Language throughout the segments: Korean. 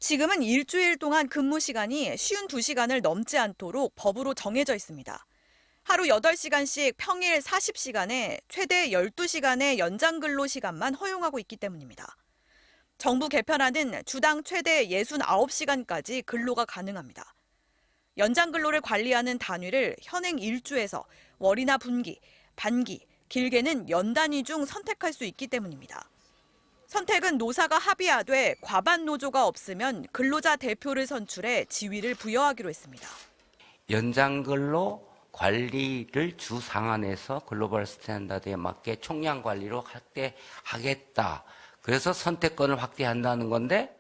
지금은 일주일 동안 근무 시간이 52시간을 넘지 않도록 법으로 정해져 있습니다. 하루 8시간씩 평일 40시간에 최대 12시간의 연장 근로 시간만 허용하고 있기 때문입니다. 정부 개편안은 주당 최대 69시간까지 근로가 가능합니다. 연장 근로를 관리하는 단위를 현행 일주에서 월이나 분기, 반기, 길게는 연 단위 중 선택할 수 있기 때문입니다. 선택은 노사가 합의하되 과반 노조가 없으면 근로자 대표를 선출해 지위를 부여하기로 했습니다. 연장근로 관리를 주 상한에서 글로벌 스탠다드에 맞게 총량 관리로 확대하겠다. 그래서 선택권을 확대한다는 건데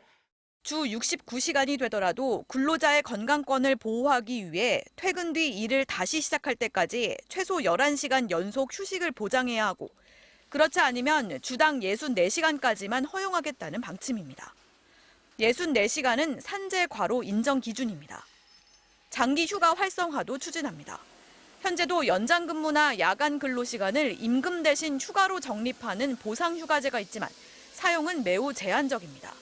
주 69시간이 되더라도 근로자의 건강권을 보호하기 위해 퇴근 뒤 일을 다시 시작할 때까지 최소 11시간 연속 휴식을 보장해야 하고 그렇지 않으면 주당 64시간까지만 허용하겠다는 방침입니다. 64시간은 산재 과로 인정 기준입니다. 장기 휴가 활성화도 추진합니다. 현재도 연장 근무나 야간 근로 시간을 임금 대신 휴가로 적립하는 보상 휴가제가 있지만 사용은 매우 제한적입니다.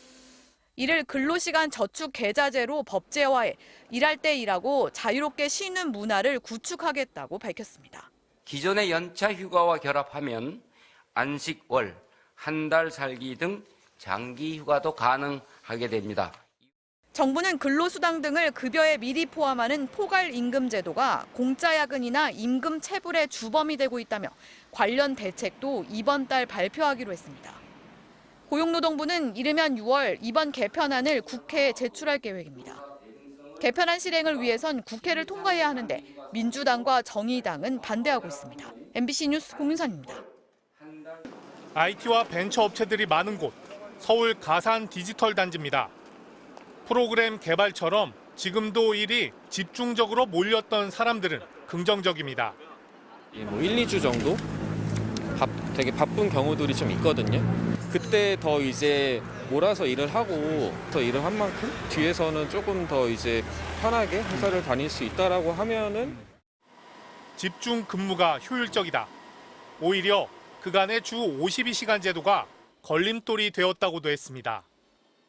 이를 근로시간 저축 계좌제로 법제화해 일할 때 일하고 자유롭게 쉬는 문화를 구축하겠다고 밝혔습니다. 기존의 연차 휴가와 결합하면 안식월, 한 달 살기 등 장기 휴가도 가능하게 됩니다. 정부는 근로수당 등을 급여에 미리 포함하는 포괄임금 제도가 공짜 야근이나 임금 체불의 주범이 되고 있다며 관련 대책도 이번 달 발표하기로 했습니다. 고용노동부는 이르면 6월 이번 개편안을 국회에 제출할 계획입니다. 개편안 실행을 위해선 국회를 통과해야 하는데 민주당과 정의당은 반대하고 있습니다. MBC 뉴스 공윤선입니다. IT와 벤처 업체들이 많은 곳, 서울 가산 디지털 단지입니다. 프로그램 개발처럼 지금도 일이 집중적으로 몰렸던 사람들은 긍정적입니다. 1, 2주 정도 되게 바쁜 경우들이 좀 있거든요. 그때 더 이제 몰아서 일을 하고 더 일을 한 만큼 뒤에서는 조금 더 이제 편하게 회사를 다닐 수 있다라고 하면은 집중 근무가 효율적이다. 오히려 그간의 주 52시간 제도가 걸림돌이 되었다고도 했습니다.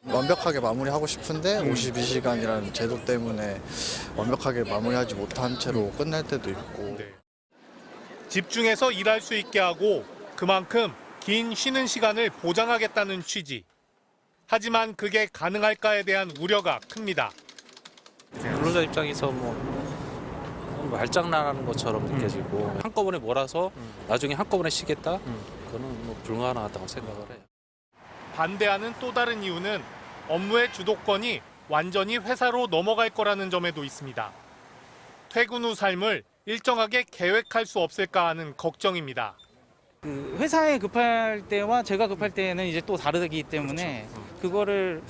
완벽하게 마무리하고 싶은데 52시간이라는 제도 때문에 완벽하게 마무리하지 못한 채로 끝날 때도 있고. 네. 집중해서 일할 수 있게 하고 그만큼 긴 쉬는 시간을 보장하겠다는 취지. 하지만 그게 가능할까에 대한 우려가 큽니다. 근로자 입장에서 말장난하는 것처럼 느껴지고 한꺼번에 몰아서 나중에 한꺼번에 쉬겠다? 그거는 불가능하다고 생각을 해요. 반대하는 또 다른 이유는 업무의 주도권이 완전히 회사로 넘어갈 거라는 점에도 있습니다. 퇴근 후 삶을 일정하게 계획할 수 없을까 하는 걱정입니다. 그 회사에 급할 때와 제가 급할 때는 이제 또 다르기 때문에 그거를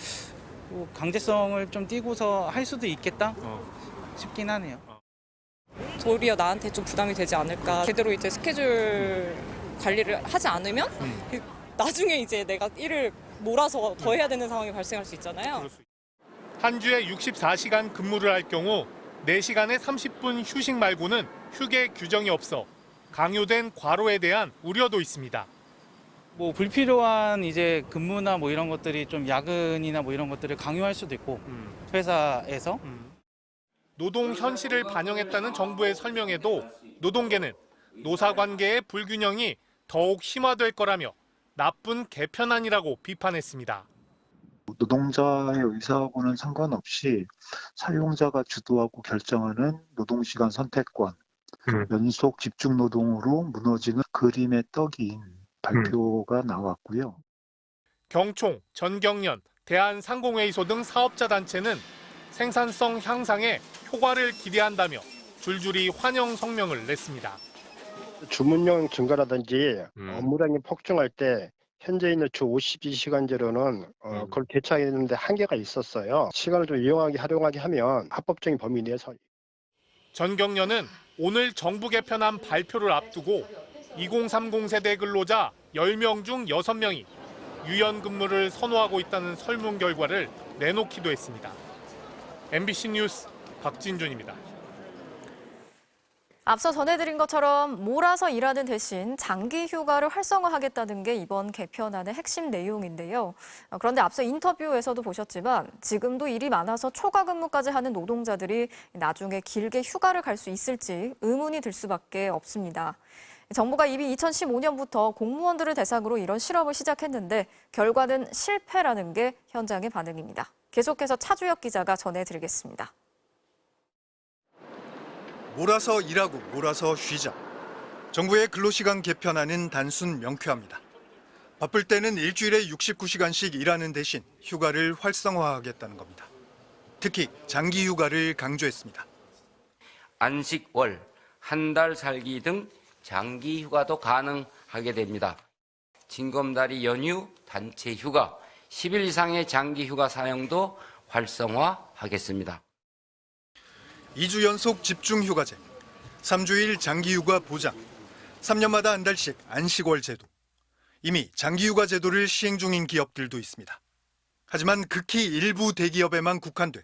강제성을 좀 띄고서 할 수도 있겠다 싶긴 하네요. 도리어 나한테 좀 부담이 되지 않을까. 제대로 이제 스케줄 관리를 하지 않으면 나중에 이제 내가 일을 몰아서 더 해야 되는 상황이 발생할 수 있잖아요. 한 주에 64시간 근무를 할 경우 4시간에 30분 휴식 말고는 휴게 규정이 없어 강요된 과로에 대한 우려도 있습니다. 불필요한 이제 근무나 이런 것들이 좀 야근이나 이런 것들을 강요할 수도 있고 회사에서 노동 현실을 반영했다는 정부의 설명에도 노동계는 노사관계의 불균형이 더욱 심화될 거라며 나쁜 개편안이라고 비판했습니다. 노동자의 의사하고는 상관없이 사용자가 주도하고 결정하는 노동시간 선택권, 연속 집중 노동으로 무너지는 그림의 떡인 발표가 나왔고요. 경총, 전경련, 대한상공회의소 등 사업자 단체는 생산성 향상에 효과를 기대한다며 줄줄이 환영 성명을 냈습니다. 주문량 증가라든지 업무량이 폭증할 때 현재 있는 주 52시간제로는 그걸 대처하는데 한계가 있었어요. 시간을 좀 유용하게 활용하게 하면 합법적인 범위 내에서. 전경련은 오늘 정부 개편안 발표를 앞두고 2030 세대 근로자 10명 중 6명이 유연 근무를 선호하고 있다는 설문 결과를 내놓기도 했습니다. MBC 뉴스 박진준입니다. 앞서 전해드린 것처럼 몰아서 일하는 대신 장기 휴가를 활성화하겠다는 게 이번 개편안의 핵심 내용인데요. 그런데 앞서 인터뷰에서도 보셨지만 지금도 일이 많아서 초과 근무까지 하는 노동자들이 나중에 길게 휴가를 갈 수 있을지 의문이 들 수밖에 없습니다. 정부가 이미 2015년부터 공무원들을 대상으로 이런 실험을 시작했는데 결과는 실패라는 게 현장의 반응입니다. 계속해서 차주혁 기자가 전해드리겠습니다. 몰아서 일하고 몰아서 쉬자. 정부의 근로시간 개편안은 단순 명쾌합니다. 바쁠 때는 일주일에 69시간씩 일하는 대신 휴가를 활성화하겠다는 겁니다. 특히 장기 휴가를 강조했습니다. 안식월, 한 달 살기 등 장기 휴가도 가능하게 됩니다. 징검다리 연휴, 단체 휴가, 10일 이상의 장기 휴가 사용도 활성화하겠습니다. 2주 연속 집중휴가제, 3주일 장기휴가 보장, 3년마다 한 달씩 안식월 제도. 이미 장기휴가 제도를 시행 중인 기업들도 있습니다. 하지만 극히 일부 대기업에만 국한돼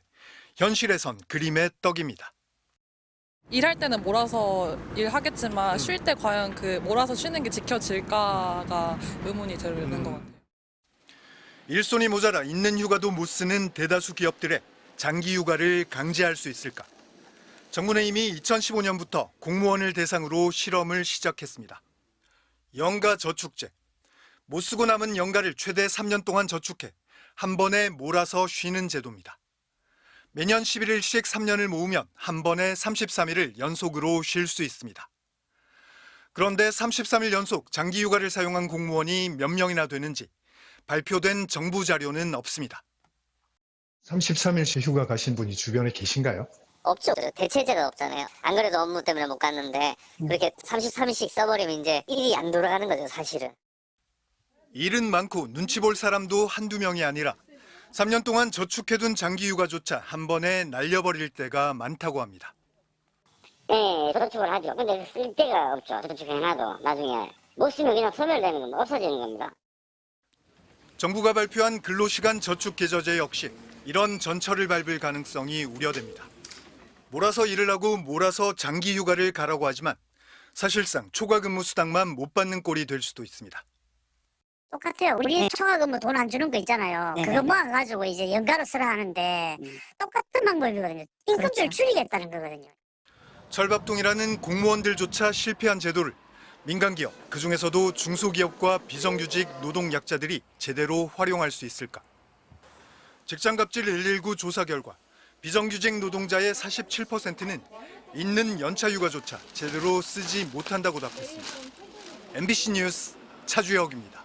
현실에선 그림의 떡입니다. 일할 때는 몰아서 일하겠지만 쉴 때 과연 그 몰아서 쉬는 게 지켜질까가 의문이 드는 것 같아요. 일손이 모자라 있는 휴가도 못 쓰는 대다수 기업들의 장기휴가를 강제할 수 있을까? 정부는 이미 2015년부터 공무원을 대상으로 실험을 시작했습니다. 연가 저축제. 못 쓰고 남은 연가를 최대 3년 동안 저축해 한 번에 몰아서 쉬는 제도입니다. 매년 11일씩 3년을 모으면 한 번에 33일을 연속으로 쉴 수 있습니다. 그런데 33일 연속 장기휴가를 사용한 공무원이 몇 명이나 되는지 발표된 정부 자료는 없습니다. 33일씩 휴가 가신 분이 주변에 계신가요? 없죠. 대체제가 없잖아요. 안 그래도 업무 때문에 못 갔는데 그렇게 33일씩 써버리면 이제 일이 안 돌아가는 거죠, 사실은. 일은 많고 눈치 볼 사람도 한두 명이 아니라 3년 동안 저축해둔 장기휴가조차 한 번에 날려버릴 때가 많다고 합니다. 네, 저축을 하죠. 근데 쓸 데가 없죠. 저축해놔도 나중에 못 쓰면 그냥 소멸되는 겁니다. 없어지는 겁니다. 정부가 발표한 근로시간 저축계좌제 역시 이런 전철을 밟을 가능성이 우려됩니다. 몰아서 일을 하고 몰아서 장기휴가를 가라고 하지만 사실상 초과근무 수당만 못 받는 꼴이 될 수도 있습니다. 똑같아요. 우리 초과근무 돈 안 주는 거 있잖아요. 그거 모아가지고 이제 연가로 쓰라 하는데 똑같은 방법이거든요. 임금줄을 줄이겠다는 거거든요. 철밥통이라는 공무원들조차 실패한 제도를 민간기업, 그중에서도 중소기업과 비정규직 노동약자들이 제대로 활용할 수 있을까? 직장갑질 119 조사 결과 비정규직 노동자의 47%는 있는 연차휴가조차 제대로 쓰지 못한다고 답했습니다. MBC 뉴스 차주혁입니다.